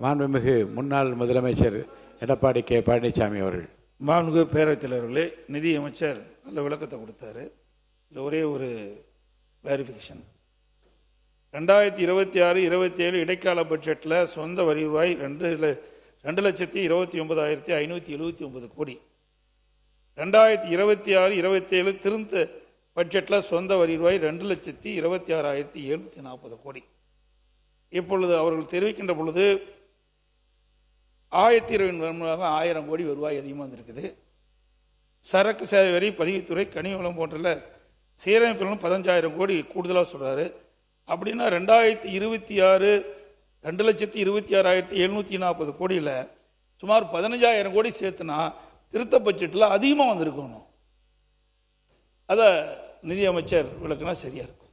மாண்புமிகு முன்னாள் முதலமைச்சர் எடப்பாடி கே பழனிசாமி அவர்கள். மாண்புமிகு பேரவைத் தலைவர்களே, நிதியமைச்சர் நல்ல விளக்கத்தை கொடுத்தாரு. இதில் ஒரே ஒரு கிளாரிஃபிகேஷன். 2026-27 இடைக்கால பட்ஜெட்டில் சொந்த வரி ரூபாய் 2,29,579 கோடி. 2026-27 திருத்த பட்ஜெட்டில் சொந்த வரி ரூபாய் 2,26,740 கோடி. இப்பொழுது அவர்கள் தெரிவிக்கின்ற பொழுது 1000 கோடி வருவாய் அதிகமாக வந்திருக்குது. சரக்கு சேவை வரி, பதிவுத்துறை, கனிவளம் போன்ற சீரமைப்புகளும் 15,000 கோடி கூடுதலாக சொல்றாரு. அப்படின்னா 2026 2,26,740 கோடியில் சுமார் 15,000 கோடி சேர்த்துனா திருத்த பட்ஜெட்டில் அதிகமாக வந்திருக்கணும். அதை நிதியமைச்சர் விளக்குனா சரியா இருக்கும்.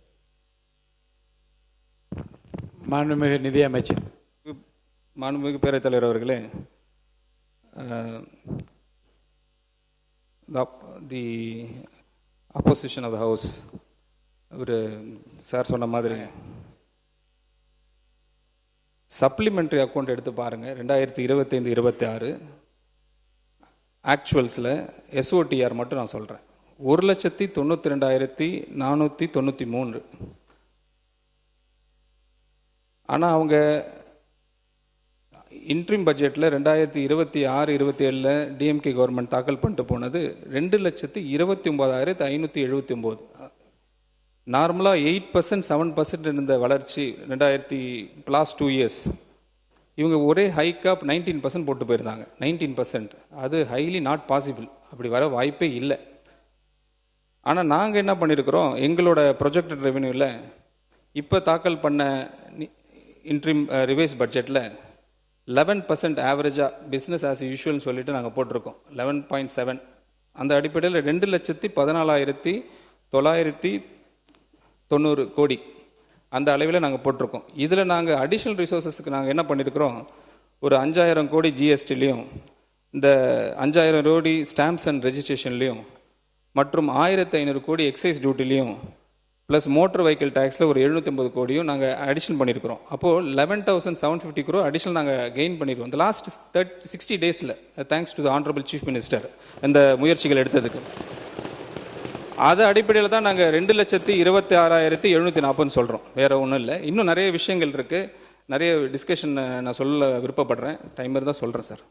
மாண்புமிகு நிதியமைச்சர். மாண்புமிகு பேரவைத் தலைவர் அவர்களே, the opposition of the house ஒரு சார் சொன்ன மாதிரி சப்ளிமெண்ட்ரி அக்கௌண்ட் எடுத்து பாருங்கள். 2025-26 ஆக்சுவல்ஸில் எஸ்ஓடிஆர் மட்டும் நான் சொல்கிறேன். 1,92,493. ஆனால் அவங்க இன்ட்ரீம் பட்ஜெட்டில் 2026-27 டிஎம்கே கவர்மெண்ட் தாக்கல் பண்ணிட்டு போனது 2,29,579. நார்மலாக 8% 7% இருந்த வளர்ச்சி லாஸ்ட் 2 இயர்ஸ் இவங்க ஒரே ஹைக்காக 19% போட்டு போயிருந்தாங்க. 19% அது ஹைலி நாட் பாசிபிள். அப்படி வர வாய்ப்பே இல்லை. ஆனால் நாங்கள் என்ன பண்ணியிருக்கிறோம், எங்களோட ப்ரொஜெக்டட் ரெவென்யூவில் இப்போ தாக்கல் பண்ண இன்ட்ரீம் ரிவைஸ் பட்ஜெட்டில் 11% ஆவரேஜாக பிஸ்னஸ் ஆஸ் யூஷுவல்னு சொல்லிட்டு நாங்கள் போட்டிருக்கோம். 11.7. அந்த அடிப்படையில் 2,14,990 கோடி அந்த அளவில் நாங்கள் போட்டிருக்கோம். இதில் நாங்கள் அடிஷ்னல் ரிசோர்ஸஸ்க்கு நாங்கள் என்ன பண்ணியிருக்கிறோம், ஒரு 5,000 கோடி ஜிஎஸ்டிலையும், இந்த 5,000 கோடி ஸ்டாம்ப்ஸ் அண்ட் ரெஜிஸ்ட்ரேஷன்லையும், மற்றும் 1,500 கோடி எக்ஸைஸ் டியூட்டிலையும், ப்ளஸ் மோட்டர் வெஹிக்கிள் டேக்ஸில் ஒரு 750 கோடியும் நாங்கள் அடிஷன் பண்ணியிருக்கிறோம். அப்போது 11,750 crore அடிஷனல் நாங்கள் கெயின் பண்ணியிருக்கோம் இந்த லாஸ்ட் 60 டேஸில். Thanks to the honourable chief minister இந்த முயற்சிகள் எடுத்ததுக்கு. அது அடிப்படையில் தான் நாங்கள் 2,26,740 சொல்கிறோம். வேறு ஒன்றும் இல்லை. இன்னும் நிறைய விஷயங்கள் இருக்குது, நிறைய டிஸ்கஷன் நான் சொல்ல விருப்பப்படுறேன். டைம் இருந்தால் சொல்கிறேன் சார்.